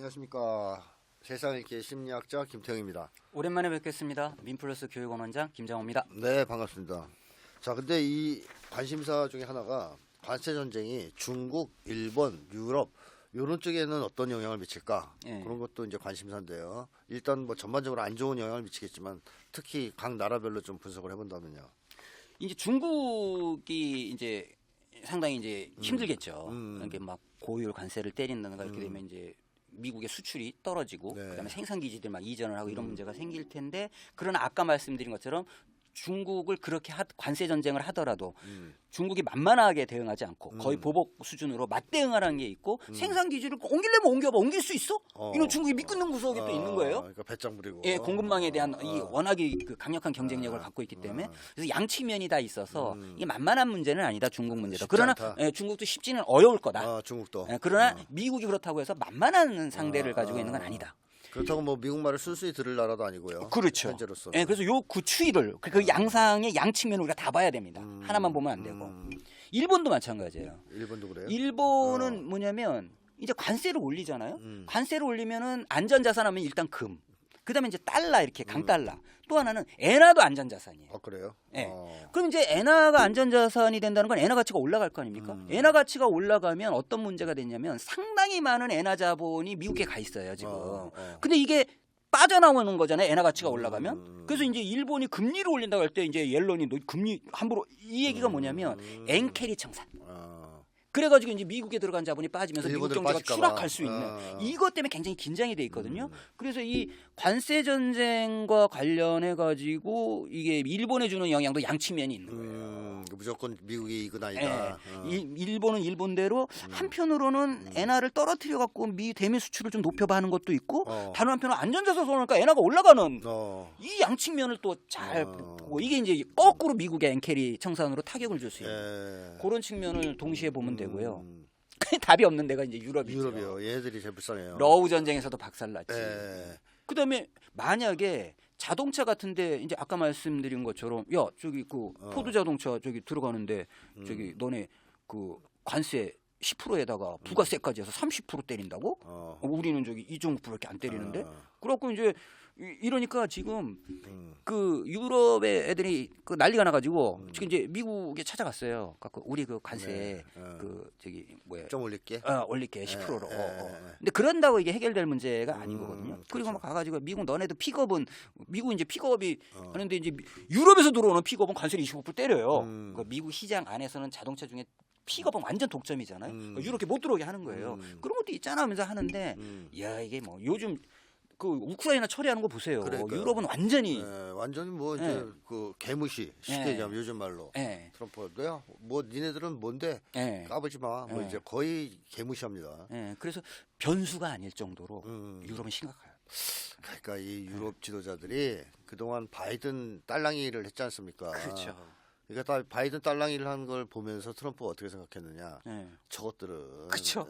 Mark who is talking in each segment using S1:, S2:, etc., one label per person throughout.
S1: 안녕하십니까. 세상일기 심리학자 김태형입니다.
S2: 오랜만에 뵙겠습니다. 민플러스 교육원원장 김장호입니다.
S1: 네, 반갑습니다. 자, 근데 이 관심사 중에 하나가 관세 전쟁이 중국, 일본, 유럽 이런 쪽에는 어떤 영향을 미칠까?
S2: 예.
S1: 그런 것도 이제 관심사인데요. 일단 뭐 전반적으로 안 좋은 영향을 미치겠지만 특히 각 나라별로 좀 분석을 해본다면요.
S2: 이제 중국이 이제 상당히 이제 힘들겠죠. 이렇게 막 고율 관세를 때린다든가 이렇게 되면 이제 미국의 수출이 떨어지고
S1: 네.
S2: 그다음에 생산 기지들 막 이전을 하고 이런 문제가 생길 텐데, 그러나 아까 말씀드린 것처럼 중국을 그렇게 관세 전쟁을 하더라도 중국이 만만하게 대응하지 않고 거의 보복 수준으로 맞대응하라는 게 있고, 생산 기지를 옮기려면 옮겨봐. 옮길 수 있어? 이런 중국이 미끄는 구석이 또 있는 거예요.
S1: 그러니까 배짱 부리고.
S2: 예, 공급망에 대한 이 워낙에 그 강력한 경쟁력을 갖고 있기 때문에, 그래서 양측면이 다 있어서 이게 만만한 문제는 아니다, 중국 문제도.
S1: 쉽지
S2: 그러나
S1: 않다.
S2: 예, 중국도 쉽지는 어려울 거다.
S1: 중국도.
S2: 예, 그러나 미국이 그렇다고 해서 만만한 상대를 가지고 있는 건 아니다.
S1: 그렇다고 뭐 미국 말을 순수히 들을 나라도 아니고요.
S2: 그렇죠.
S1: 현재로서.
S2: 예, 그래서 요 그 추이를 그 양상의 양측면을 우리가 다 봐야 됩니다. 하나만 보면 안 되고. 일본도 마찬가지예요.
S1: 일본도 그래요?
S2: 일본은 뭐냐면 이제 관세를 올리잖아요. 관세를 올리면은 안전자산하면 일단 금. 그다음에 이제 달러, 이렇게 강달러. 또 하나는 엔화도 안전자산이에요.
S1: 그래요?
S2: 예. 그럼 이제 엔화가 안전자산이 된다는 건 엔화 가치가 올라갈 거 아닙니까? 엔화 가치가 올라가면 어떤 문제가 됐냐면 상당히 많은 엔화 자본이 미국에 가 있어요, 지금. 근데 이게 빠져나오는 거잖아요, 엔화 가치가 올라가면. 그래서 이제 일본이 금리를 올린다고 할 때 이제 옐런이 너 금리 함부로, 이 얘기가 뭐냐면 엔캐리 청산. 그래가지고 이제 미국에 들어간 자본이 빠지면서 미국
S1: 일본으로
S2: 경제가
S1: 빠질까
S2: 추락할
S1: 봐.
S2: 수 있는 이것 때문에 굉장히 긴장이 돼 있거든요. 그래서 이 관세 전쟁과 관련해 가지고 이게 일본에 주는 영향도 양측면이 있는 거예요.
S1: 무조건 미국이 이건 아니다.
S2: 일본은 일본대로 한편으로는 엔화를 떨어뜨려 갖고 대미 수출을 좀 높여봐는 것도 있고, 다른 한편은 안전자산 선호니까 엔화가 올라가는 이 양측면을 또 잘 보고, 이게 이제 거꾸로 미국의 엔캐리 청산으로 타격을 줄 수 있는 그런 측면을 동시에 보면 되고요. 답이 없는 데가 이제 유럽이죠.
S1: 유럽이요. 얘들이 제일 불쌍해요.
S2: 러우 전쟁에서도 박살났지.
S1: 예.
S2: 그다음에 만약에 자동차 같은데 이제 아까 말씀드린 것처럼, 야 저기 그 포드 자동차 저기 들어가는데 저기 너네 그 관세 10%에다가 부가세까지 해서 30% 때린다고? 우리는 저기 2.9%밖에 안 때리는데? 그래갖고 이제 이러니까 지금 그 유럽의 애들이 그 난리가 나가지고 지금 이제 미국에 찾아갔어요. 갖고 우리 그 관세 그 저기 뭐야
S1: 좀 올릴게.
S2: 올릴게 10%로. 근데 그런다고 이게 해결될 문제가 아닌 거거든요. 그리고 막 가가지고 미국 너네도 픽업은, 미국 이제 픽업이 하는데 이제 유럽에서 들어오는 픽업은 관세를 25% 때려요. 그러니까 미국 시장 안에서는 자동차 중에 픽업은 완전 독점이잖아요. 그러니까 유럽에 못 들어오게 하는 거예요. 그런 것도 있잖아 하면서 하는데, 야 이게 뭐 요즘 그 우크라이나 처리하는 거 보세요.
S1: 그러니까요.
S2: 유럽은 완전히
S1: 완전히 뭐 이제 그 개무시 쉽게 얘기하면 요즘 말로 트럼프도야 뭐 니네들은 뭔데 까불지 마. 뭐 이제 거의 개무시합니다.
S2: 그래서 변수가 아닐 정도로 유럽은 심각해요.
S1: 그러니까 이 유럽 지도자들이 그동안 바이든 딸랑이를 했지 않습니까?
S2: 그렇죠.
S1: 그러니까 바이든 딸랑이를 한 걸 보면서 트럼프가 어떻게 생각했느냐? 저것들은
S2: 그쵸.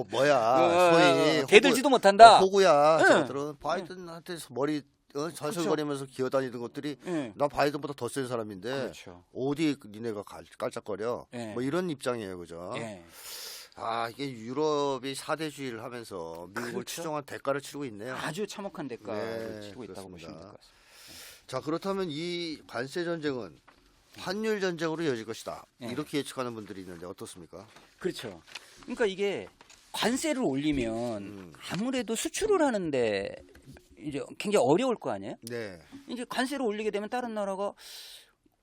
S1: 뭐야 소위
S2: 대들지도 못한다.
S1: 호구야. 저것들은 바이든한테 머리 설설거리면서 기어다니던 것들이 나 바이든보다 더 센 사람인데 어디 니네가 깔짝거려? 뭐 이런 입장이에요, 그죠? 이게 유럽이 사대주의를 하면서 미국을 추종한 대가를 치르고 있네요.
S2: 아주 참혹한 대가를 치르고 있다고 보시면 될 것 같습니다.
S1: 자, 그렇다면 이 관세 전쟁은 환율 전쟁으로 이어질 것이다. 이렇게 예측하는 분들이 있는데 어떻습니까?
S2: 그렇죠. 그러니까 이게 관세를 올리면 아무래도 수출을 하는데 이제 굉장히 어려울 거 아니에요?
S1: 네.
S2: 이제 관세를 올리게 되면 다른 나라가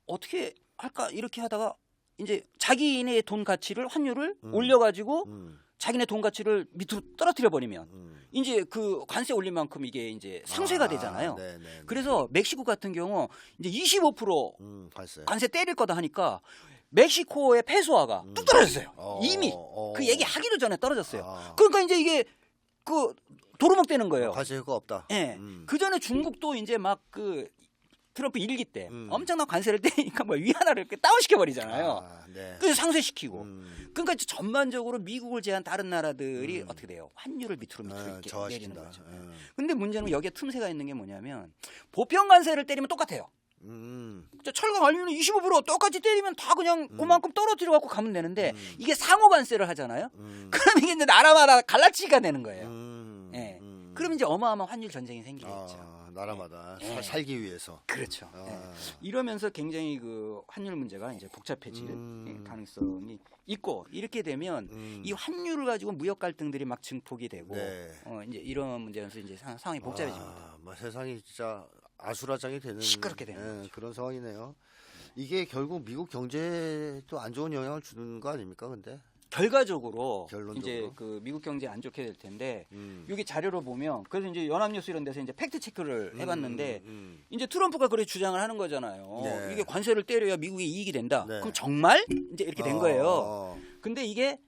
S2: 어떻게 할까 이렇게 하다가 이제 자기네 돈 가치를, 환율을 올려가지고 자기네 돈 가치를 밑으로 떨어뜨려 버리면 이제 그 관세 올린 만큼 이게 이제 상쇄가 되잖아요. 그래서 멕시코 같은 경우 이제 25% 관세 때릴 거다 하니까 멕시코의 페소화가 뚝 떨어졌어요. 이미 그 얘기 하기도 전에 떨어졌어요. 그러니까 이제 이게 그 도루묵되는 거예요.
S1: 관세 효과 없다.
S2: 그 전에 중국도 이제 막 그 트럼프 일기 때 엄청난 관세를 때리니까 뭐 위안화를 이렇게 다운시켜 버리잖아요. 그래서 상쇄시키고. 그러니까 전반적으로 미국을 제한 다른 나라들이 어떻게 돼요? 환율을 밑으로 이렇게 내리는 거죠. 근데 문제는 여기에 틈새가 있는 게 뭐냐면, 보편 관세를 때리면 똑같아요. 철강 알루미늄 25% 똑같이 때리면 다 그냥 그만큼 떨어뜨려 갖고 가면 되는데, 이게 상호 관세를 하잖아요. 그럼 이게 이제 나라마다 갈라치기가 되는 거예요. 그러면 이제 어마어마한 환율 전쟁이 생기겠죠.
S1: 나라마다
S2: 예.
S1: 살기 위해서.
S2: 그렇죠. 이러면서 굉장히 그 환율 문제가 이제 복잡해질 가능성이 있고 이렇게 되면 이 환율을 가지고 무역 갈등들이 막 증폭이 되고
S1: 네.
S2: 이제 이런 문제에서 이제 상황이 복잡해집니다.
S1: 뭐 세상이 진짜 아수라장이 되는
S2: 시끄럽게 되는 거죠.
S1: 그런 상황이네요. 이게 결국 미국 경제에도 안 좋은 영향을 주는 거 아닙니까? 근데
S2: 결과적으로
S1: 결론적으로?
S2: 이제 그 미국 경제 안 좋게 될 텐데 여기 자료로 보면 그래서 이제 연합뉴스 이런 데서 이제 팩트 체크를 해봤는데 이제 트럼프가 그렇게 주장을 하는 거잖아요.
S1: 네.
S2: 이게 관세를 때려야 미국이 이익이 된다.
S1: 네.
S2: 그럼 정말 이제 이렇게 된 거예요. 근데 이게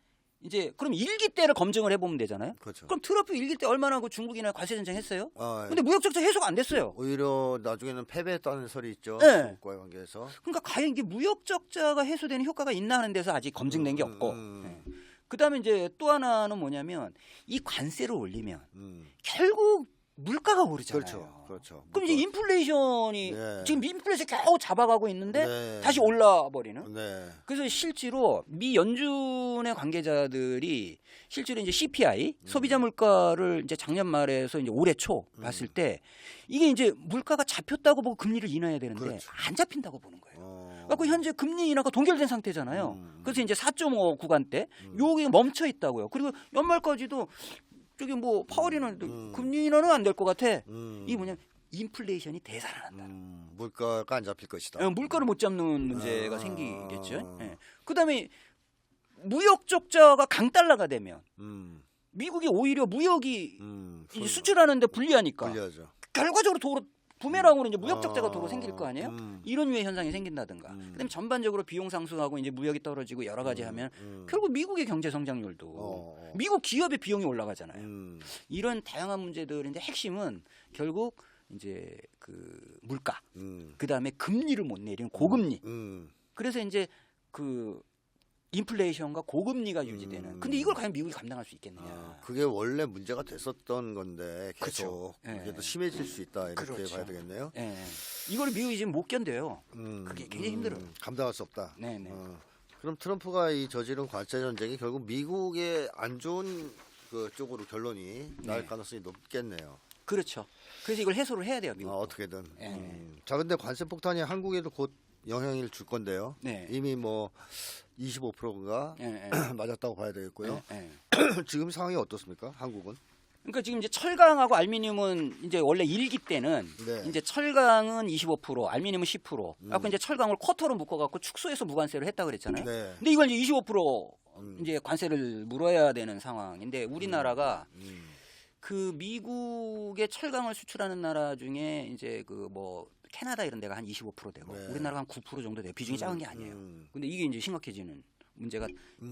S2: 이제 그럼 일기 때를 검증을 해보면 되잖아요.
S1: 그렇죠.
S2: 그럼 트럼프 일기 때 얼마나 그 중국이나 관세 전쟁 했어요?
S1: 예.
S2: 근데 무역 적자 해소가 안 됐어요.
S1: 오히려 나중에는 패배했다는 설이 있죠.
S2: 네.
S1: 중국과의 관계에서.
S2: 그러니까 과연 이게 무역 적자가 해소되는 효과가 있나 하는 데서 아직 검증된 게 없고. 그다음에 이제 또 하나는 뭐냐면 이 관세를 올리면 결국 물가가 오르잖아요.
S1: 그렇죠.
S2: 그럼 이제 인플레이션이
S1: 네.
S2: 지금 인플레이션 겨우 잡아가고 있는데
S1: 네.
S2: 다시 올라 버리는.
S1: 네.
S2: 그래서 실제로 미 연준의 관계자들이 실제로 이제 CPI 소비자 물가를 이제 작년 말에서 이제 올해 초 봤을 때 이게 이제 물가가 잡혔다고 보고 금리를 인하해야 되는데
S1: 그렇죠.
S2: 안 잡힌다고 보는 거예요. 그래서 현재 금리 인하가 동결된 상태잖아요. 그래서 이제 4.5 구간대 요게 멈춰 있다고요. 그리고 연말까지도 저기 뭐 파월이는 금리 인하는 안 될 것 같아. 이게 뭐냐면 인플레이션이 되살아난다.
S1: 물가가 안 잡힐 것이다.
S2: 물가를 못 잡는 문제가 생기겠죠. 예. 그다음에 무역 적자가 강달러가 되면 미국이 오히려 무역이 이제 수출하는데 불리하니까
S1: 불리하죠.
S2: 결과적으로 도로 부메랑으로 이제 무역 적자가 도로 생길 거 아니에요? 이런 유의 현상이 생긴다든가. 그다음에 전반적으로 비용 상승하고 이제 무역이 떨어지고 여러 가지 하면 결국 미국의 경제 성장률도 미국 기업의 비용이 올라가잖아요. 이런 다양한 문제들인데 핵심은 결국 이제 그 물가, 그다음에 금리를 못 내리는 고금리. 그래서 이제 그 인플레이션과 고금리가 유지되는. 근데 이걸 과연 미국이 감당할 수 있겠느냐?
S1: 그게 원래 문제가 됐었던 건데 계속
S2: 그렇죠.
S1: 이게 더 심해질 수 있다 이렇게
S2: 그렇죠.
S1: 봐야 되겠네요.
S2: 예. 이걸 미국이 지금 못 견뎌요. 그게 굉장히 힘들어요.
S1: 감당할 수 없다.
S2: 네네.
S1: 그럼 트럼프가 이 저지른 관세 전쟁이 결국 미국의 안 좋은 그 쪽으로 결론이 날 가능성이 높겠네요.
S2: 그렇죠. 그래서 이걸 해소를 해야 돼요, 미국.
S1: 어떻게든. 자, 근데 관세 폭탄이 한국에도 곧 영향을 줄 건데요.
S2: 네.
S1: 이미 뭐 25%가 맞았다고 봐야 되겠고요. 지금 상황이 어떻습니까? 한국은?
S2: 그러니까 지금 이제 철강하고 알루미늄은 이제 원래 1기 때는
S1: 네.
S2: 이제 철강은 25%, 알루미늄은 10%. 아까 이제 철강을 쿼터로 묶어갖고 축소해서 무관세를 했다 그랬잖아요.
S1: 네.
S2: 근데 이걸 이제 25% 이제 관세를 물어야 되는 상황인데 우리나라가 그 미국의 철강을 수출하는 나라 중에 이제 그 뭐 캐나다 이런 데가 한 25% 되고 우리나라가 한 9% 정도 돼요. 비중이 작은 게 아니에요. 근데 이게 이제 심각해지는 문제가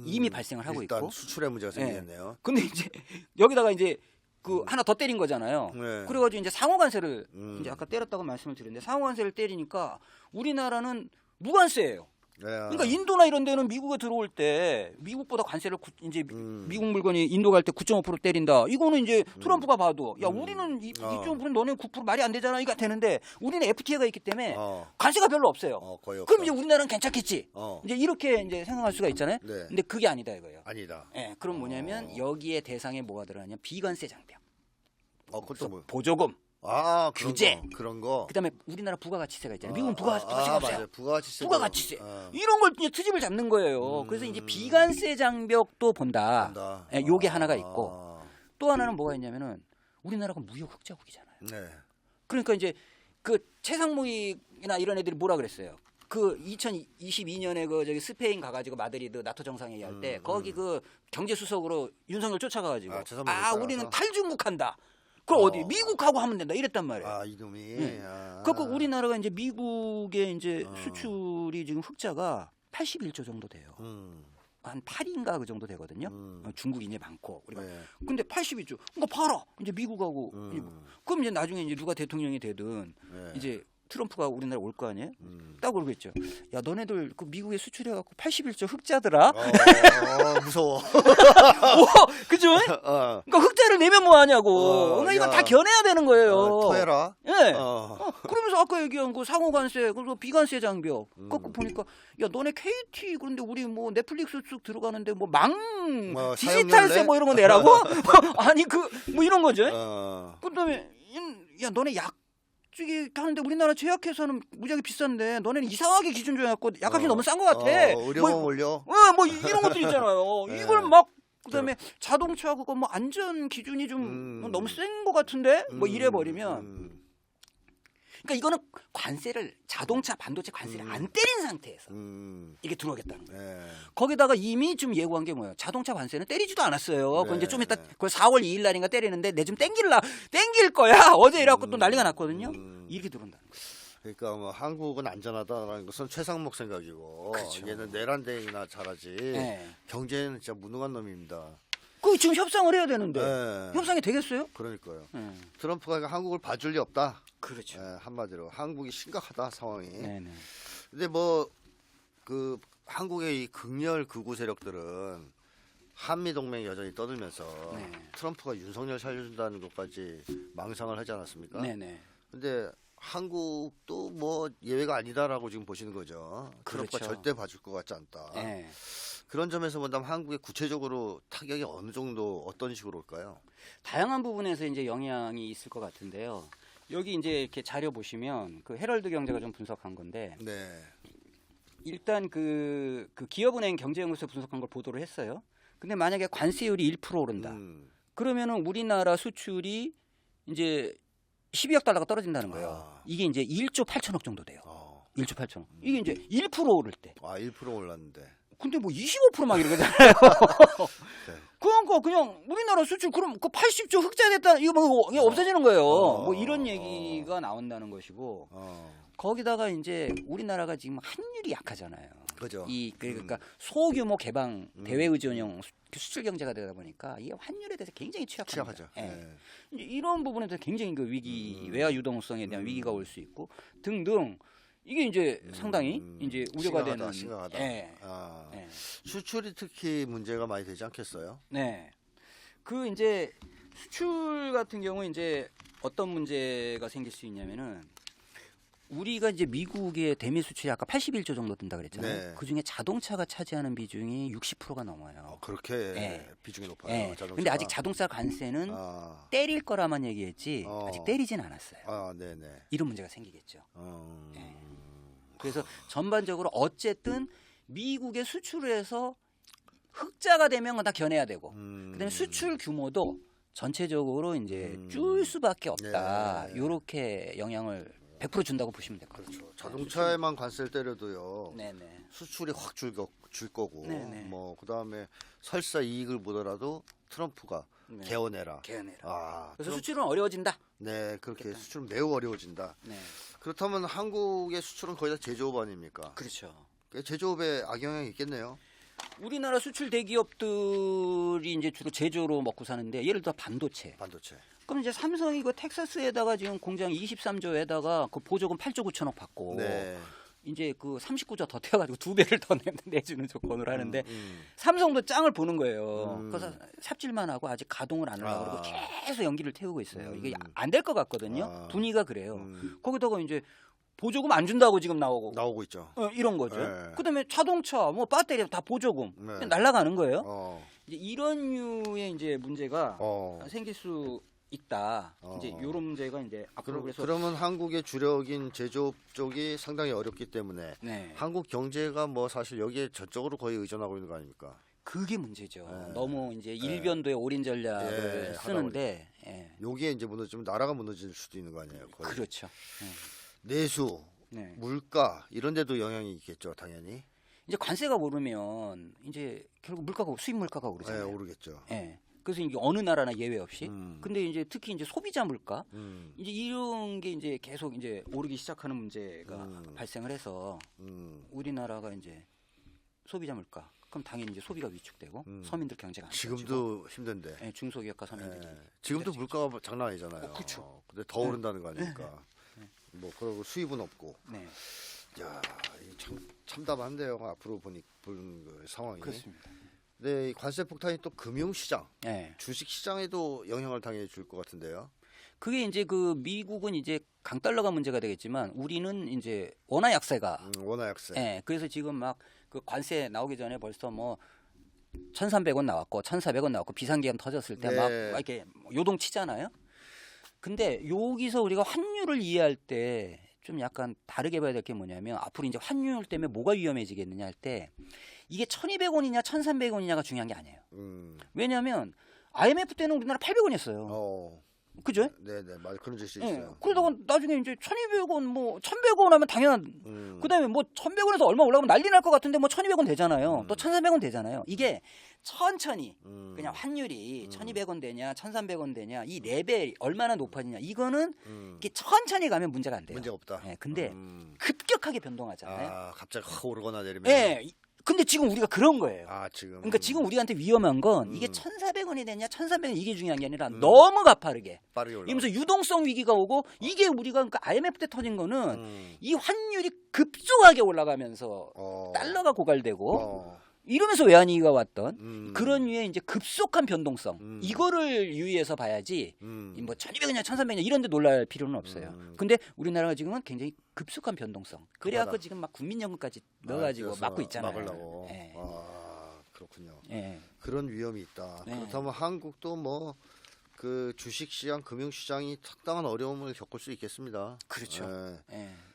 S2: 이미 발생을 하고
S1: 일단
S2: 있고.
S1: 수출의 문제가 생기겠네요.
S2: 근데 이제 여기다가 이제 그 하나 더 때린 거잖아요.
S1: 네.
S2: 그래가지고 이제 상호관세를 이제 아까 때렸다고 말씀을 드렸는데 상호관세를 때리니까 우리나라는 무관세예요. 그러니까 인도나 이런 데는 미국에 들어올 때 미국보다 관세를 이제 미국 물건이 인도 갈 때 9.5% 때린다. 이거는 이제 트럼프가 봐도 야 우리는 2.5% 너네 9% 말이 안 되잖아. 이거 되는데 우리는 FTA가 있기 때문에 관세가 별로 없어요.
S1: 거의
S2: 그럼
S1: 없다.
S2: 이제 우리나라는 괜찮겠지. 이제 이렇게 이제 생각할 수가 있잖아요.
S1: 네.
S2: 근데 그게 아니다 이거예요.
S1: 아니다.
S2: 예, 그럼 뭐냐면 여기에 대상에 뭐가 들어가냐? 비관세 장벽,
S1: 그것도 뭐.
S2: 보조금,
S1: 그런
S2: 규제.
S1: 거, 그런 거.
S2: 그다음에 우리나라 부가가치세가 있잖아요. 미국은 부가가치세가 없어요.
S1: 맞아요. 부가가치세.
S2: 부가가치세 이런 걸 이제 트집을 잡는 거예요. 그래서 이제 비관세 장벽도 본다. 예, 요게 하나가 있고 또 하나는 뭐가 있냐면은 우리나라가 무역 흑자국이잖아요.
S1: 네.
S2: 그러니까 이제 그 최상무익이나 이런 애들이 뭐라 그랬어요. 그 2022년에 그 저기 스페인 가가지고 마드리드 나토 정상회의 할 때 거기 그 경제수석으로 윤석열 쫓아가가지고 우리는 탈중국한다. 그럼 어디 미국하고 하면 된다 이랬단 말이에요.
S1: 이놈이.
S2: 그러니까 우리나라가 이제 미국의 이제 수출이 지금 흑자가 81조 정도 돼요. 한 8인가 그 정도 되거든요. 중국이 이제 많고 우리가. 근데 82조. 그러니까 봐라. 이제 미국하고 그럼 이제 나중에 이제 누가 대통령이 되든 이제 트럼프가 우리나라에 올 거 아니에요? 딱 그러고 있죠. 야, 너네들 그 미국에 수출해갖고 81조 흑자더라.
S1: 무서워.
S2: 그죠? 그러니까 흑자를 내면 뭐 하냐고. 그러니까 이건 다 견해야 되는 거예요.
S1: 토해라.
S2: 예. 그러면서 아까 얘기한 그 상호관세, 그리고 비관세 장벽. 그거 보니까 야, 너네 KT 그런데 우리 뭐 넷플릭스 쭉 들어가는데 뭐 디지털세 뭐 이런 거 내라고? 아니 뭐 이런 거죠. 그다음에 야, 너네 약 쪽이 하는데 우리나라 제약회사는 무지하게 비싼데 너네는 이상하게 기준 줘갖고 약값이 너무 싼 것 같아.
S1: 의료원 올려.
S2: 뭐 이런 것들 있잖아요. 이걸 막 그다음에 자동차 그거 뭐 안전 기준이 좀 너무 센 것 같은데 뭐 이래 버리면. 그러니까 이거는 관세를 자동차 반도체 관세를 안 때린 상태에서 이게 들어오겠다는 거예요. 거기다가 이미 좀 예고한 게 뭐예요? 자동차 관세는 때리지도 않았어요. 그거 이제 좀 이따 그걸 4월 2일 날인가 때리는데 내 좀 땡길 거야. 어제 이래갖고 또 난리가 났거든요. 이렇게 들어온다는 거예요.
S1: 그러니까 뭐 한국은 안전하다라는 것은 최상목 생각이고
S2: 그렇죠.
S1: 얘는 내란대행이나 잘하지. 경제는 진짜 무능한 놈입니다.
S2: 그 지금 협상을 해야 되는데 협상이 되겠어요?
S1: 그러니까요. 트럼프가 한국을 봐줄 리 없다.
S2: 그렇죠.
S1: 한마디로 한국이 심각하다 상황이.
S2: 네네.
S1: 근데 뭐 그 한국의 이 극렬 극우 세력들은 한미 동맹 여전히 떠들면서 트럼프가 윤석열 살려준다는 것까지 망상을 하지 않았습니까? 네네. 근데 한국도 뭐 예외가 아니다라고 지금 보시는 거죠. 트럼프가
S2: 그렇죠.
S1: 절대 봐줄 것 같지 않다. 그런 점에서 본다면 한국에 구체적으로 타격이 어느 정도 어떤 식으로 올까요?
S2: 다양한 부분에서 이제 영향이 있을 것 같은데요. 여기 이제 이렇게 자료 보시면 그 헤럴드 경제가 좀 분석한 건데 일단 그 기업은행 경제연구소 분석한 걸 보도를 했어요. 근데 만약에 관세율이 1% 오른다. 그러면은 우리나라 수출이 이제 12억 달러가 떨어진다는 거예요. 이게 이제 1조 8천억 정도 돼요. 1조 8천억. 이게 이제 1% 오를 때.
S1: 1% 올랐는데.
S2: 근데 뭐 25% 막 이러잖아요. 그러니까 그냥 우리나라 수출 그럼 그 80조 흑자 됐다 이거 뭐 이게 없어지는 거예요. 뭐 이런 얘기가 나온다는 것이고 거기다가 이제 우리나라가 지금 환율이 약하잖아요.
S1: 그죠.
S2: 그러니까 소규모 개방 대외 의존형 수출 경제가 되다 보니까 이게 환율에 대해서 굉장히 취약합니다. 이런 부분에 대해서 굉장히 그 위기 외화 유동성에 대한 위기가 올 수 있고 등등. 이게 이제 상당히 이제 우려가 되는.
S1: 심각하다. 수출이 특히 문제가 많이 되지 않겠어요? 네.
S2: 그 이제 수출 같은 경우 이제 어떤 문제가 생길 수 있냐면은 우리가 이제 미국의 대미 수출이 아까 81조 정도 든다 그랬잖아요. 그 중에 자동차가 차지하는 비중이 60%가 넘어요.
S1: 그렇게 비중이 높아요. 자동차.
S2: 근데 아직 자동차 관세는 때릴 거라만 얘기했지 아직 때리진 않았어요. 이런 문제가 생기겠죠. 그래서 전반적으로 어쨌든 미국의 수출을 해서 흑자가 되면 다 견해야 되고 그다음에 수출 규모도 전체적으로 이제 줄 수밖에 없다. 이렇게 영향을 100% 준다고 보시면 될 것 같아요.
S1: 그렇죠. 자동차에만 관세를 때려도요. 수출이 확 줄 거고 뭐 그다음에 설사 이익을 보더라도 트럼프가 개헌해라.
S2: 그래서 수출은 어려워진다.
S1: 그렇게 그렇겠다. 수출은 매우 어려워진다. 그렇다면 한국의 수출은 거의 다 제조업 아닙니까?
S2: 그렇죠.
S1: 제조업에 악영향이 있겠네요.
S2: 우리나라 수출 대기업들이 이제 주로 제조로 먹고 사는데 예를 들어 반도체. 그럼 이제 삼성이 그 텍사스에다가 지금 공장 23조에다가 그 보조금 8조 9천억 받고 이제 그 39조 더 태워가지고 2배를 더 내주는 조건을 하는데 삼성도 짱을 보는 거예요. 그래서 삽질만 하고 아직 가동을 안 하려고 그러고 계속 연기를 태우고 있어요. 이게 안 될 것 같거든요. 분위기가 그래요. 거기다가 이제 보조금 안 준다고 지금 나오고
S1: 있죠.
S2: 이런 거죠. 그다음에 자동차, 뭐 배터리 다 보조금 날아가는 거예요. 이제 이런 류의 이제 문제가 생길 수 있다. 이제 이런 문제가 이제 앞으로
S1: 그러면 한국의 주력인 제조업 쪽이 상당히 어렵기 때문에 한국 경제가 뭐 사실 여기에 저쪽으로 거의 의존하고 있는 거 아닙니까?
S2: 그게 문제죠. 너무 이제 일변도의 올인 전략을 쓰는데
S1: 여기에 이제 무너지면 나라가 무너질 수도 있는 거 아니에요? 거의.
S2: 그렇죠.
S1: 내수, 물가 이런 데도 영향이 있겠죠, 당연히.
S2: 이제 관세가 오르면 이제 결국 물가가 수입 물가가 오르잖아요.
S1: 오르겠죠.
S2: 그래서 이게 어느 나라나 예외 없이. 근데 이제 특히 이제 소비자 물가 이제 이런 게 이제 계속 이제 오르기 시작하는 문제가 발생을 해서 우리나라가 이제 소비자 물가 그럼 당연히 이제 소비가 위축되고 서민들 경제가 안
S1: 지금도 힘든데.
S2: 중소기업과 서민들이
S1: 지금도 물가가 장난 아니잖아요.
S2: 그렇죠.
S1: 근데 더 오른다는 거 아닙니까? 뭐 그러고 수입은 없고.
S2: 네.
S1: 야, 참 참담한데요. 앞으로 보는 그 상황이.
S2: 그렇습니다.
S1: 네, 이 관세 폭탄이 또 금융시장,
S2: 네.
S1: 주식시장에도 영향을 당해 줄 것 같은데요.
S2: 그게 이제 그 미국은 이제 강달러가 문제가 되겠지만 우리는 이제 원화 약세가.
S1: 원화 약세.
S2: 네. 그래서 지금 막 그 관세 나오기 전에 벌써 뭐 1,300원 나왔고 1,400원 나왔고 비상계엄 터졌을 때 막
S1: 네.
S2: 이렇게 요동치잖아요. 근데 여기서 우리가 환율을 이해할 때 좀 약간 다르게 봐야 될 게 뭐냐면 앞으로 이제 환율 때문에 뭐가 위험해지겠느냐 할 때 이게 1,200원이냐 1,300원이냐가 중요한 게 아니에요. 왜냐하면 IMF 때는 우리나라 800원이었어요. 그죠?
S1: 네네, 맞아, 그런 짓이 있어요.
S2: 그러다가 나중에 이제 1,200원, 뭐 1,100원 하면 당연. 그다음에 뭐 1,100원에서 얼마 올라가면 난리 날 것 같은데 뭐 1,200원 되잖아요. 또 1,300원 되잖아요. 이게 천천히 그냥 환율이 1,200원 되냐, 1,300원 되냐, 이 레벨이 얼마나 높아지냐. 이거는 이게 천천히 가면 문제가 안 돼요.
S1: 문제 없다.
S2: 네, 근데 급격하게 변동하잖아요.
S1: 아, 갑자기 확 오르거나 내리면.
S2: 네. 근데 지금 우리가 그런 거예요.
S1: 지금.
S2: 그러니까 지금 우리한테 위험한 건 이게 1,400원이 되냐 1,300원 이게 중요한 게 아니라 너무 가파르게.
S1: 빠르게 올라.
S2: 이러면서 유동성 위기가 오고 이게 우리가 그러니까 IMF 때 터진 거는 이 환율이 급속하게 올라가면서 달러가 고갈되고 이러면서 외환위기가 왔던 그런 류의 이제 급속한 변동성 이거를 유의해서 봐야지 뭐 1,200원이냐 1,300원이냐 이런 데 놀랄 필요는 없어요. 근데 우리나라가 지금은 굉장히 급속한 변동성. 그래갖고 지금 막 국민연금까지 넣어가지고 막고 있잖아요.
S1: 막으려고.
S2: 네.
S1: 그렇군요.
S2: 네.
S1: 그런 위험이 있다.
S2: 네.
S1: 그렇다면 한국도 뭐 그 주식시장, 금융시장이 상당한 어려움을 겪을 수 있겠습니다.
S2: 그렇죠.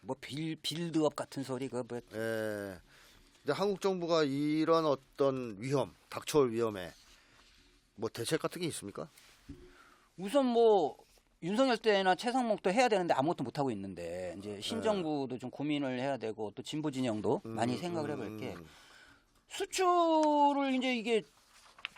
S2: 뭐 빌드업 같은 소리 그 뭐.
S1: 근데 한국 정부가 이런 어떤 위험, 닥쳐올 위험에 뭐 대책 같은 게 있습니까?
S2: 우선 뭐 윤석열 때나 최상목 때 해야 되는데 아무것도 못 하고 있는데 이제 신정부도 좀 고민을 해야 되고 또 진보 진영도 많이 생각을 해볼 게 수출을 이제 이게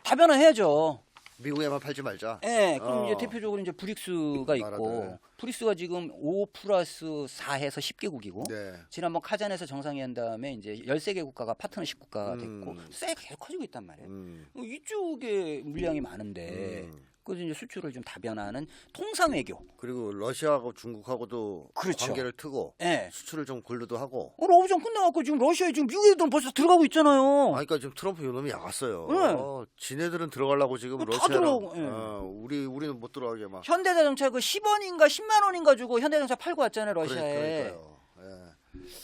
S2: 다변화해야죠.
S1: 미국에만 팔지 말자.
S2: 네, 그럼 이제 대표적으로 이제 브릭스가 있고
S1: 나라들.
S2: 브릭스가 지금 5+4 해서 10개국이고
S1: 네.
S2: 지난번 카잔에서 정상회의한 다음에 이제 13개 국가가 파트너십 국가가 됐고 세가 계속 커지고 있단 말이에요. 이쪽에 물량이 많은데 그래서 이제 수출을 좀 다변화하는 통상 외교.
S1: 그리고 러시아하고 중국하고도
S2: 그렇죠.
S1: 관계를 트고
S2: 네.
S1: 수출을 좀 골르도 하고.
S2: 러브전 끝나갖고 지금 러시아에 지금 미국의 돈 벌써 들어가고 있잖아요.
S1: 그러니까 지금 트럼프 요놈이 야갔어요.
S2: 네.
S1: 지네들은 들어가려고 지금
S2: 다
S1: 러시아랑
S2: 들어오고, 예.
S1: 우리는 못 들어가게 막.
S2: 현대자동차 그 10원인가 10만 원인가 주고 현대자동차 팔고 왔잖아요 러시아에.
S1: 그러니까요.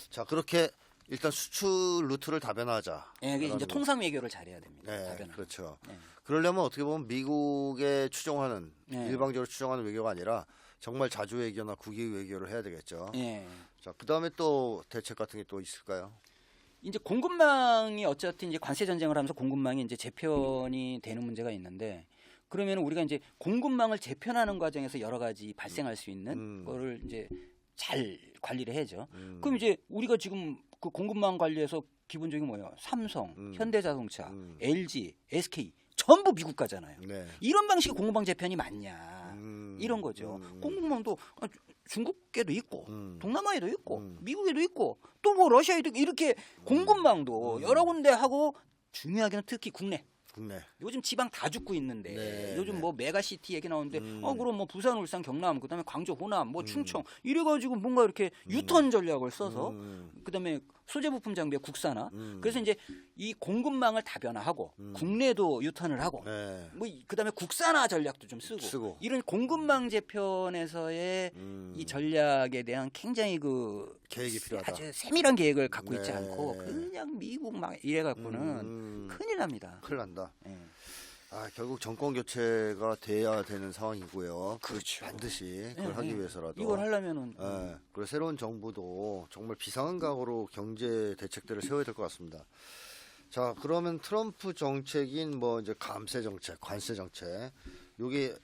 S1: 자, 그렇게 일단 수출 루트를 다변화하자.
S2: 예, 이게 이제 통상 외교를 잘해야 됩니다.
S1: 네,
S2: 다변화.
S1: 그렇죠.
S2: 네.
S1: 그러려면 어떻게 보면 미국에 추종하는
S2: 네.
S1: 일방적으로 추종하는 외교가 아니라 정말 자주 외교나 국익 외교를 해야 되겠죠.
S2: 예.
S1: 자, 그다음에 또 대책 같은 게 또 있을까요?
S2: 이제 공급망이 어쨌든 이제 관세 전쟁을 하면서 공급망이 이제 재편이 되는 문제가 있는데 그러면 우리가 이제 공급망을 재편하는 과정에서 여러 가지 발생할 수 있는 거를 이제 잘 관리를 해야죠. 그럼 이제 우리가 지금 그 공급망 관리에서 기본적인 뭐예요? 삼성, 현대자동차, LG, SK 전부 미국 가잖아요.
S1: 네.
S2: 이런 방식의 공급망 재편이 맞냐? 이런 거죠. 공급망도 중국에도 있고 동남아에도 있고 미국에도 있고 또 뭐 러시아에도 이렇게 공급망도 여러 군데 하고 중요하게는 특히 국내. 요즘 지방 다 죽고 있는데
S1: 네,
S2: 요즘
S1: 네.
S2: 뭐 메가시티 얘기 나오는데 그럼 뭐 부산, 울산, 경남, 그다음에 광주, 호남, 뭐 충청 이래가지고 뭔가 이렇게 유턴 전략을 써서 그다음에 소재 부품 장비의 국산화. 그래서 이제 이 공급망을 다변화하고 국내도 유턴을 하고
S1: 네.
S2: 뭐 그다음에 국산화 전략도 좀 쓰고 이런 공급망 재편에서의 이 전략에 대한 굉장히 그
S1: 계획이 필요하다.
S2: 아주 세밀한 계획을 갖고 있지
S1: 네.
S2: 않고 그냥 미국 막 이래 갖고는 큰일 납니다.
S1: 큰일 난다.
S2: 예.
S1: 결국 정권 교체가 돼야 되는 상황이고요.
S2: 그렇죠.
S1: 반드시 그걸 하기 위해서라도.
S2: 이걸 하려면은
S1: 그리고 새로운 정부도 정말 비상한 각오로 경제 대책들을 세워야 될 것 같습니다. 자, 그러면 트럼프 정책인 뭐 이제 감세 정책, 관세 정책, 요게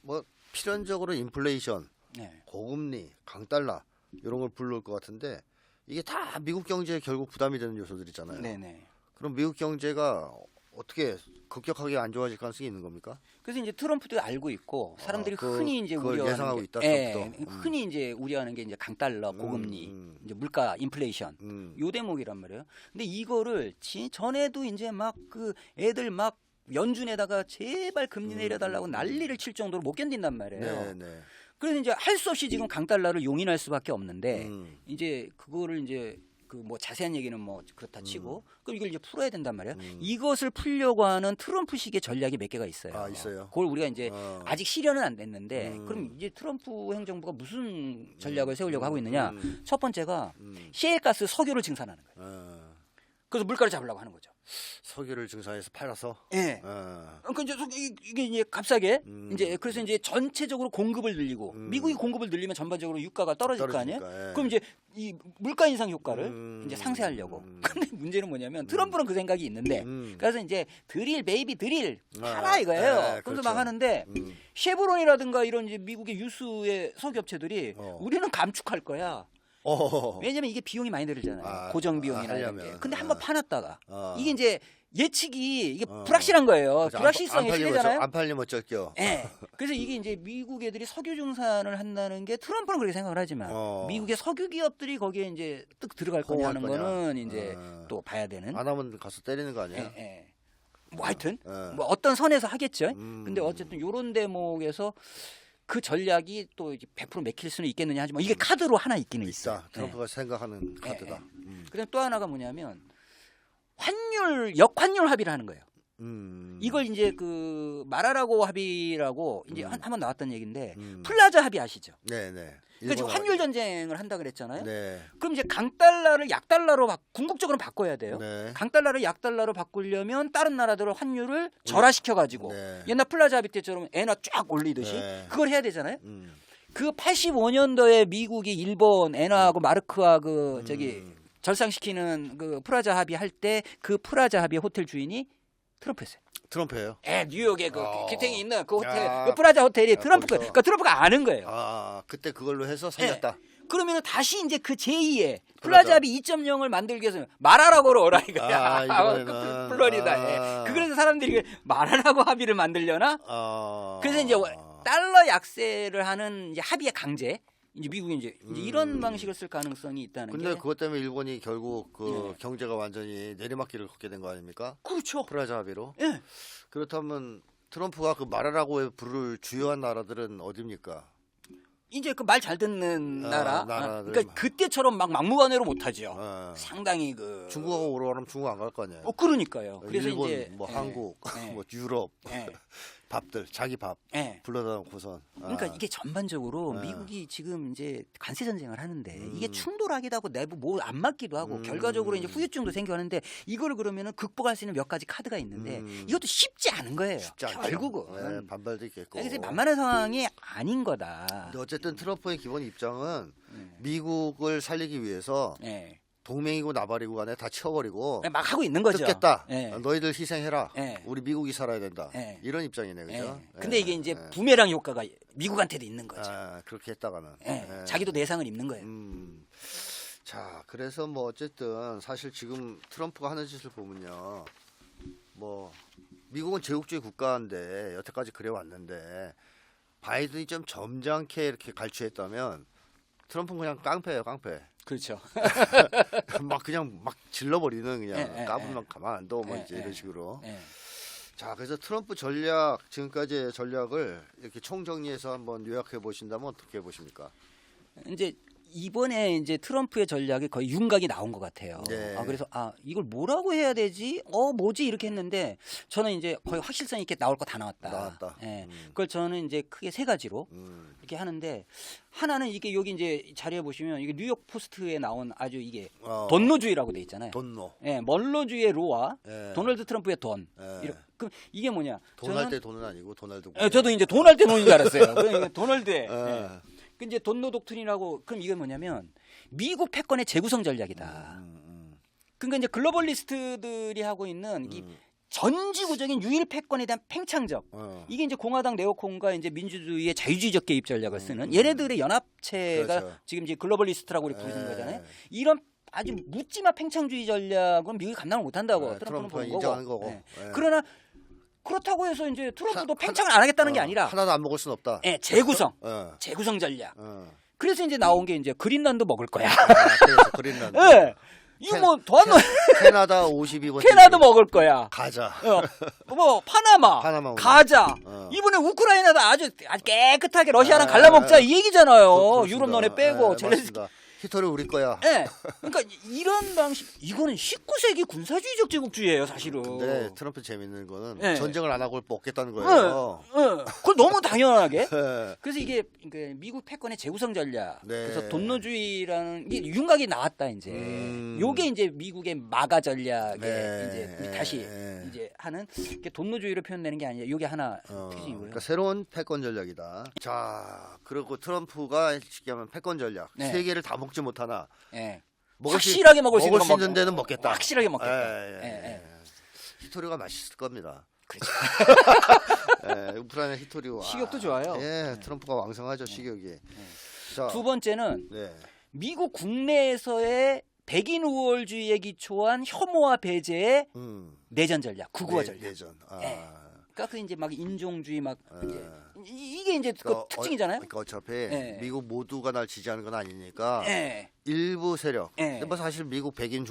S1: 뭐 필연적으로 인플레이션,
S2: 네.
S1: 고금리, 강달러 이런 걸 불러올 것 같은데 이게 다 미국 경제에 결국 부담이 되는 요소들이잖아요.
S2: 네네.
S1: 그럼 미국 경제가 어떻게 급격하게 안 좋아질 가능성이 있는 겁니까?
S2: 그래서 이제 트럼프도 알고 있고 사람들이
S1: 그걸
S2: 흔히 이제
S1: 예상하고
S2: 우려하는
S1: 있다,
S2: 게,
S1: 트럼프도.
S2: 흔히 이제 우려하는 게 이제 강달러, 고금리, 이제 물가 인플레이션 요 대목이란 말이에요. 근데 이거를 전에도 이제 막 그 애들 막 연준에다가 제발 금리 내려달라고 난리를 칠 정도로 못 견딘단 말이에요.
S1: 네.
S2: 그래서 이제 할 수 없이 지금 강달러를 용인할 수밖에 없는데 이제 그거를 이제 그 뭐 자세한 얘기는 뭐 그렇다 치고 그럼 이걸 이제 풀어야 된단 말이야. 이것을 풀려고 하는 트럼프식의 전략이 몇 개가 있어요.
S1: 아, 있어요.
S2: 그걸 우리가 이제 아직 실현은 안 됐는데 그럼 이제 트럼프 행정부가 무슨 전략을 세우려고 하고 있느냐? 첫 번째가 시엘가스 석유를 증산하는 거예요. 그래서 물가를 잡으려고 하는 거죠.
S1: 석유를 증산해서 팔아서.
S2: 예. 그러니까 이제 이게 이제 값싸게 이제 그래서 이제 전체적으로 공급을 늘리고 미국이 공급을 늘리면 전반적으로 유가가 떨어질 거 아니에요?
S1: 예.
S2: 그럼 이제 이 물가 인상 효과를 이제 상쇄하려고. 근데 문제는 뭐냐면 트럼프는 그 생각이 있는데 그래서 이제 드릴 베이비 드릴 팔아 이거예요. 그래서
S1: 그렇죠.
S2: 막 하는데 셰브론이라든가 이런 이제 미국의 유수의 석유 업체들이 우리는 감축할 거야. 왜냐면 이게 비용이 많이 들잖아요. 고정 비용이나 이런 게. 근데 한번 파놨다가 이게 이제 예측이 이게 불확실한 거예요. 불확실성이 실리잖아요.
S1: 안 팔리면 어쩔게요.
S2: 예. 그래서 이게 이제 미국 애들이 석유 증산을 한다는 게 트럼프는 그렇게 생각을 하지만 미국의 석유 기업들이 거기에 이제 뜩 들어갈 거냐 하는 거는 이제 또 봐야 되는.
S1: 안 하면 가서 때리는 거 아니야?
S2: 예. 뭐 하여튼 뭐 어떤 선에서 하겠죠. 근데 어쨌든 요런 대목에서 그 전략이 또 100% 맥힐 수는 있겠느냐 하지만 이게 카드로 하나 있기는 있어요.
S1: 트럼프가 생각하는 카드다.
S2: 그다음 또 하나가 뭐냐면 역환율 합의를 하는 거예요. 이걸 이제 그 마라라고 합의라고 이제 한번 나왔던 얘기인데 플라자 합의 아시죠?
S1: 네네.
S2: 그러니까 지금 환율 전쟁을 한다 그랬잖아요.
S1: 네.
S2: 그럼 이제 강달러를 약달러로 궁극적으로 바꿔야 돼요.
S1: 네.
S2: 강달러를 약달러로 바꾸려면 다른 나라들은 환율을 절하시켜 가지고 옛날 플라자 합의 때처럼 엔화 쫙 올리듯이 그걸 해야 되잖아요. 그 85년도에 미국이 일본 엔화하고 마르크와 그 저기 절상시키는 그 프라자 합의 할 때 그 프라자 합의 호텔 주인이 트럼프였어요.
S1: 트럼프예요?
S2: 예, 뉴욕에 그 기탱이 있는 그 호텔, 그 프라자 호텔이 그러니까 트럼프가 아는 거예요.
S1: 그때 그걸로 해서 살렸다.
S2: 그러면 다시 이제 그 제2의 플라자 합의 2.0을 만들기 위해서 말하라고 오라 이거야.
S1: 이번에는
S2: 플로리다. 그래서 사람들이 말하라고 합의를 만들려나? 그래서 이제 달러 약세를 하는 이제 합의의 강제. 이제 미국이 이제 이런 방식을 쓸 가능성이 있다는 게.
S1: 근데 그것 때문에 일본이 결국 그 경제가 완전히 내리막길을 걷게 된 거 아닙니까?
S2: 그렇죠.
S1: 프라자 합의로.
S2: 예.
S1: 그렇다면 트럼프가 그 말하라고 부를 주요한 나라들은 어디입니까?
S2: 이제 그 말 잘 듣는 나라.
S1: 나라들.
S2: 그러니까 그때처럼 막 막무가내로 못하죠. 상당히 그
S1: 중국하고 오라고 하면 중국 안 갈 거 아니에요.
S2: 그러니까요. 그래서
S1: 일본,
S2: 이제
S1: 뭐 한국, 뭐 유럽. 밥들 자기 밥 불러다 놓고선
S2: 그러니까 이게 전반적으로 미국이 지금 이제 관세 전쟁을 하는데 이게 충돌하기도 하고 내부 뭐 안 맞기도 하고 결과적으로 이제 후유증도 생겨하는데 이걸 그러면은 극복할 수 있는 몇 가지 카드가 있는데 이것도 쉽지 않은 거예요. 결국은
S1: 반발도 있겠고.
S2: 그래서 만만한 상황이 아닌 거다.
S1: 근데 어쨌든 트럼프의 기본 입장은 미국을 살리기 위해서 동맹이고 나발이고 간에 다 치워버리고
S2: 막 하고 있는 거죠.
S1: 뜯겠다. 너희들 희생해라. 우리 미국이 살아야 된다.
S2: 네.
S1: 이런 입장이네, 그죠?
S2: 근데 이게 이제 부메랑 효과가 미국한테도 있는 거죠.
S1: 그렇게 했다가는.
S2: 자기도 내상을 입는 거예요.
S1: 자, 그래서 뭐 어쨌든 사실 지금 트럼프가 하는 짓을 보면요, 뭐 미국은 제국주의 국가인데 여태까지 그래 왔는데 바이든이 좀 점잖게 이렇게 갈취했다면 트럼프는 그냥 깡패예요, 깡패.
S2: 그렇죠.
S1: 막 그냥 막 질러버리는 그냥 까불면 가만 안 둬, 뭐 이제 이런 식으로. 자, 그래서 트럼프 전략 지금까지의 전략을 이렇게 총정리해서 한번 요약해 보신다면 어떻게 보십니까?
S2: 이제 이번에 이제 트럼프의 전략이 거의 윤곽이 나온 것 같아요. 그래서 이걸 뭐라고 해야 되지? 뭐지? 이렇게 했는데 저는 이제 거의 확실성 있게 나올 거 다 나왔다. 그걸 저는 이제 크게 세 가지로 이렇게 하는데 하나는 이게 여기 이제 자료에 보시면 이게 뉴욕 포스트에 나온 아주 이게 돈노주의라고 돼 있잖아요.
S1: 돈노.
S2: 먼로주의의 로와 도널드 트럼프의 돈. 그럼 이게 뭐냐?
S1: 돈할 때 돈은 아니고 도널드.
S2: 저도 이제 돈할 때 돈인 줄 알았어요. 그러니까 도널드의. 그 이제 돈노 독트린이라고 그럼 이게 뭐냐면 미국 패권의 재구성 전략이다. 그러니까 이제 글로벌리스트들이 하고 있는 이 전지구적인 유일 패권에 대한 팽창적. 이게 이제 공화당 네오콘과 이제 민주주의의 자유주의적 개입 전략을 쓰는 얘네들의 연합체가 그렇죠. 지금 이제 글로벌리스트라고 우리 부르는 거잖아요. 이런 아주 묻지마 팽창주의 전략은 미국이 감당을 못한다고 트럼프는 보는 거고. 그러나 그렇다고 해서 이제 트럼프도 팽창을 안 하겠다는 게 아니라
S1: 하나도 안 먹을 수는 없다.
S2: 재구성, 재구성 전략. 그래서 이제 나온 게 이제 그린란드 먹을 거야.
S1: 그래서 그린란드.
S2: 이거 뭐 더 안 넣어.
S1: 캐나다 52번.
S2: 캐나다 먹을 거야.
S1: 가자.
S2: 뭐 파나마,
S1: 파나마
S2: 가자. 이번에 우크라이나도 아주 깨끗하게 러시아랑 갈라먹자 이 얘기잖아요. 유럽 너네 빼고 젤렌스키.
S1: 히터를 우리 거야.
S2: 네. 그러니까 이런 방식, 이거는 19세기 군사주의적 제국주의예요, 사실은.
S1: 근데 트럼프 재밌는 거는
S2: 네.
S1: 전쟁을 안 하고 먹겠다는 거예요.
S2: 그걸 너무 당연하게. 그래서 이게 미국 패권의 재구성 전략.
S1: 네.
S2: 그래서 돈노주의라는 게 윤곽이 나왔다 이제. 요게 이제 미국의 마가 전략에 이제 다시 이제 하는 게 돈노주의로 표현되는 게 아니라 요게 하나 특징이고요.
S1: 그러니까 새로운 패권 전략이다. 자, 그리고 트럼프가 쉽게 하면 패권 전략.
S2: 네.
S1: 세계를 다 먹지 못하나.
S2: 예.
S1: 먹을
S2: 확실하게 먹을 수
S1: 있는 데는 먹겠다.
S2: 확실하게 먹겠다.
S1: 히토리가 맛있을 겁니다.
S2: 그렇죠.
S1: 우크라이나 히토리와
S2: 식욕도 좋아요.
S1: 트럼프가 왕성하죠, 식욕이. 자,
S2: 두 번째는 미국 국내에서의 백인 우월주의에 기초한 혐오와 배제의 내전 전략, 국우화 전략.
S1: 내전.
S2: 그러니까 그 이제 막 인종주의 막 이게 이제 그 특징이잖아요.
S1: 그러니까 어차피 미국 모두가 날 지지하는 건 아니니까
S2: 예.
S1: 일부 세력. 근데 뭐 사실 미국 백인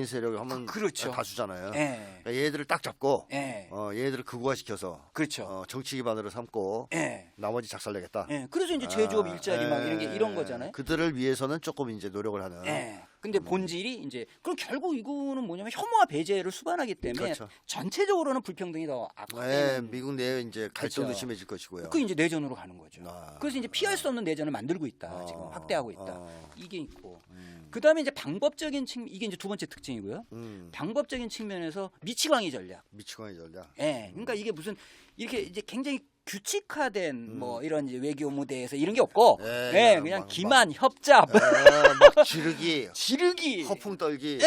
S1: 세력을 하면
S2: 그렇죠.
S1: 다수잖아요.
S2: 예.
S1: 그러니까 얘들을 딱 잡고
S2: 예.
S1: 얘들을 극우화시켜서
S2: 그렇죠.
S1: 정치 기반으로 삼고 나머지 작살내겠다.
S2: 그래서 이제 제조업 일자리 막 이런 거잖아요.
S1: 그들을 위해서는 조금 이제 노력을 하는.
S2: 근데 본질이 이제 그럼 결국 이거는 뭐냐면 혐오와 배제를 수반하기 때문에
S1: 그렇죠.
S2: 전체적으로는 불평등이 더 악화되는.
S1: 미국 내에 이제 갈등도
S2: 그렇죠.
S1: 심해질 것이고요.
S2: 그 이제 내전으로 가는 거죠. 그래서 이제 피할 수 없는 내전을 만들고 있다. 지금 확대하고 있다. 이게 있고. 그다음에 이제 방법적인 측면, 이게 이제 두 번째 특징이고요. 방법적인 측면에서 미치광이 전략.
S1: 미치광이 전략.
S2: 그러니까 이게 무슨 이렇게 이제 굉장히 규칙화된 뭐 이런 이제 외교 무대에서 이런 게 없고, 그냥 기만, 협잡,
S1: 막 지르기, 허풍 떨기,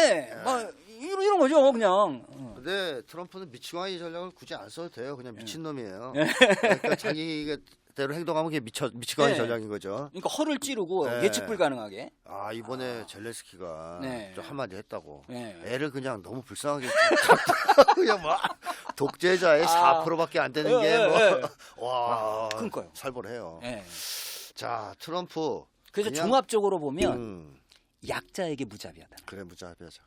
S2: 막 이런 거죠, 그냥.
S1: 근데 트럼프는 미치광이 전략을 굳이 안 써도 돼요. 그냥 미친 놈이에요. 그러니까 자기가 대로 행동하면 그게 미치광이 전략인 거죠.
S2: 그러니까 허를 찌르고 예측 불가능하게.
S1: 이번에 젤렌스키가 좀 한마디 했다고. 애를 그냥 너무 불쌍하게 그냥 막 독재자의 4%밖에 안 되는 게 뭐 와,
S2: 그러니까요.
S1: 살벌해요. 자, 트럼프.
S2: 그래서
S1: 그냥,
S2: 종합적으로 보면 약자에게 무자비하다.
S1: 그래, 무자비하죠.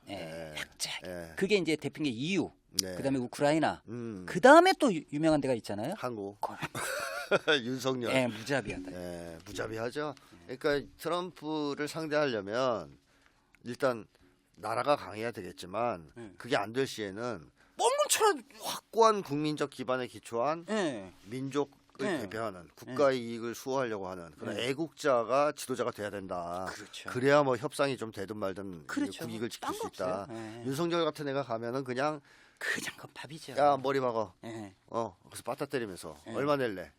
S2: 약자. 그게 이제 대표인 게 EU. 그다음에 우크라이나.
S1: 그다음에
S2: 또 유명한 데가 있잖아요.
S1: 한국. 윤석열.
S2: 무자비하다.
S1: 무자비하죠. 그러니까 트럼프를 상대하려면 일단 나라가 강해야 되겠지만 그게 안 될 시에는 확고한 국민적 기반에 기초한 민족을 대표하는 국가의 이익을 수호하려고 하는 그런 애국자가 지도자가 돼야 된다.
S2: 그렇죠.
S1: 그래야 뭐 협상이 좀 되든 말든
S2: 그렇죠.
S1: 국익을 지킬 수
S2: 없어요.
S1: 있다. 윤석열 같은 애가 가면은 그냥
S2: 그 밥이죠.
S1: 야, 머리 박아. 그래서 빠따 때리면서 얼마 낼래?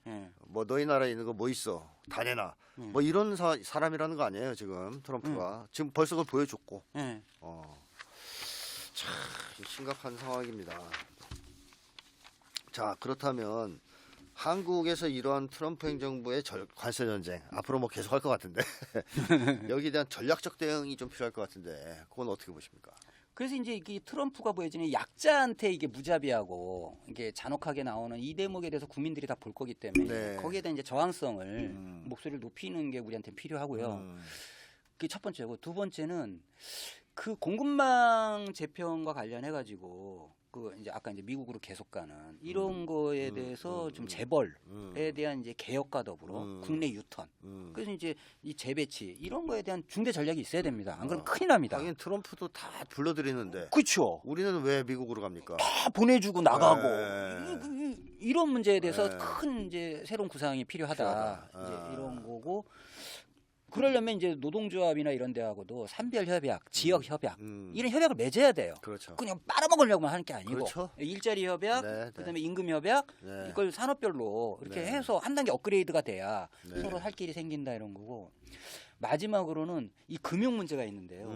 S1: 뭐 너희 나라에 있는 거 뭐 있어? 다 내놔. 뭐 이런 사람이라는 거 아니에요, 지금 트럼프가. 지금 벌써 그걸 보여줬고. 참 심각한 상황입니다. 자, 그렇다면 한국에서 이러한 트럼프 행정부의 관세 전쟁 앞으로 뭐 계속할 것 같은데 여기에 대한 전략적 대응이 좀 필요할 것 같은데 그건 어떻게 보십니까?
S2: 그래서 이제 이게 트럼프가 보여지는 약자한테 이게 무자비하고 이게 잔혹하게 나오는 이 대목에 대해서 국민들이 다 볼 거기 때문에 거기에 대한 이제 저항성을 목소리를 높이는 게 우리한테 필요하고요. 그게 첫 번째고 두 번째는 그 공급망 재편과 관련해 가지고 그 이제 아까 이제 미국으로 계속 가는 이런 거에 대해서 좀 재벌에 대한 이제 개혁과 더불어 국내 유턴. 그래서 이제 이 재배치 이런 거에 대한 중대 전략이 있어야 됩니다. 안 그러면 큰일 납니다.
S1: 하긴 트럼프도 다 불러들이는데.
S2: 그렇죠.
S1: 우리는 왜 미국으로 갑니까?
S2: 다 보내주고 나가고 이런 문제에 대해서 큰 이제 새로운 구상이 필요하다. 이제 이런 거고. 그러려면 이제 노동조합이나 이런 데하고도 산별 협약, 지역 협약 이런 협약을 맺어야 돼요.
S1: 그렇죠.
S2: 그냥 빨아먹으려고만 하는 게 아니고
S1: 그렇죠.
S2: 일자리 협약, 그다음에 임금 협약 이걸 산업별로 이렇게 해서 한 단계 업그레이드가 돼야 서로 할 길이 생긴다 이런 거고. 마지막으로는 이 금융 문제가 있는데요.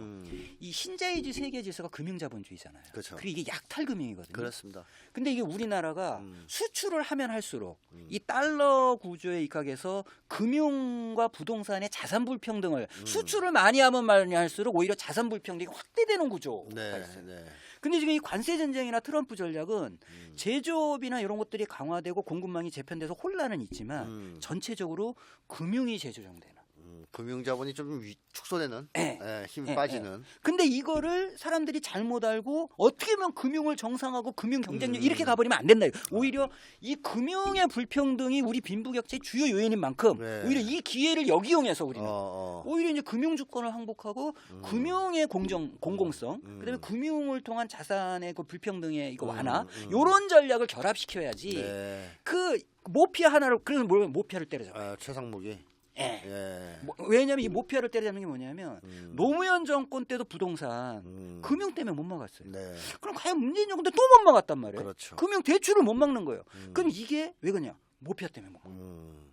S2: 이 신자유주의 세계 질서가 금융자본주의잖아요.
S1: 그렇죠.
S2: 그리고 이게 약탈 금융이거든요.
S1: 그렇습니다.
S2: 근데 이게 우리나라가 수출을 하면 할수록 이 달러 구조에 입각해서 금융과 부동산의 자산 불평등을 수출을 많이 하면 많이 할수록 오히려 자산 불평등이 확대되는 구조가 있어요. 근데 지금 이 관세 전쟁이나 트럼프 전략은 제조업이나 이런 것들이 강화되고 공급망이 재편돼서 혼란은 있지만 전체적으로 금융이 재조정되는
S1: 금융자본이 좀 축소되는 힘이 빠지는.
S2: 근데 이거를 사람들이 잘못 알고 어떻게 보면 금융을 정상화하고 금융 경쟁력 이렇게 가버리면 안 된다. 오히려 이 금융의 불평등이 우리 빈부격차의 주요 요인인 만큼 오히려 이 기회를 역이용해서 우리는 오히려 이제 금융 주권을 항복하고 금융의 공공성, 그다음에 금융을 통한 자산의 그 불평등의 이거 완화, 요런 전략을 결합시켜야지. 그 모피아 하나로 그래서 뭘 모피아를 때려잡아요.
S1: 최상목이.
S2: 왜냐하면 이 모피아를 때려잡는 게 뭐냐면 노무현 정권 때도 부동산 금융 때문에 못 막았어요. 그럼 과연 문재인 정권 때 또 못 막았단 말이에요.
S1: 그렇죠.
S2: 금융 대출을 못 막는 거예요. 그럼 이게 왜 그러냐? 모피아 때문에 못 막는 거예요.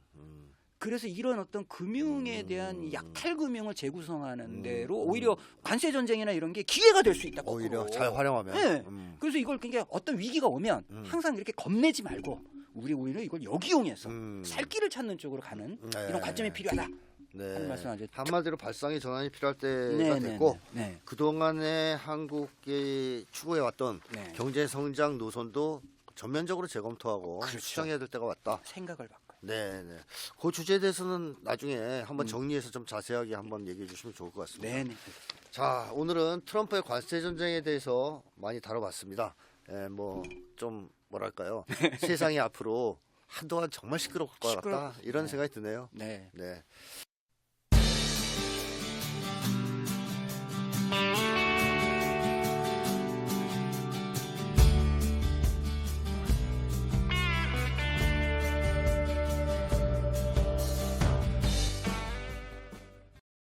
S2: 그래서 이런 어떤 금융에 대한 이 약탈 금융을 재구성하는 데로 오히려 관세 전쟁이나 이런 게 기회가 될 수 있다.
S1: 오히려 잘 활용하면.
S2: 네. 그래서 이걸 그러니까 어떤 위기가 오면 항상 이렇게 겁내지 말고 우리 오히려 이걸 역이용해서 살 길을 찾는 쪽으로 가는 이런 관점이 필요하다. 하는 말씀하죠.
S1: 한마디로 발상의 전환이 필요할 때가 됐고 그동안에 한국이 추구해왔던 경제 성장 노선도 전면적으로 재검토하고 수정해야 될 때가 왔다.
S2: 생각을 바꿔.
S1: 그 주제에 대해서는 나중에 한번 정리해서 좀 자세하게 한번 얘기해 주시면 좋을 것 같습니다. 자, 오늘은 트럼프의 관세 전쟁에 대해서 많이 다뤄봤습니다. 뭐 좀 뭐랄까요? 세상이 앞으로 한동안 정말 시끄러울 것 같다 이런 생각이 드네요.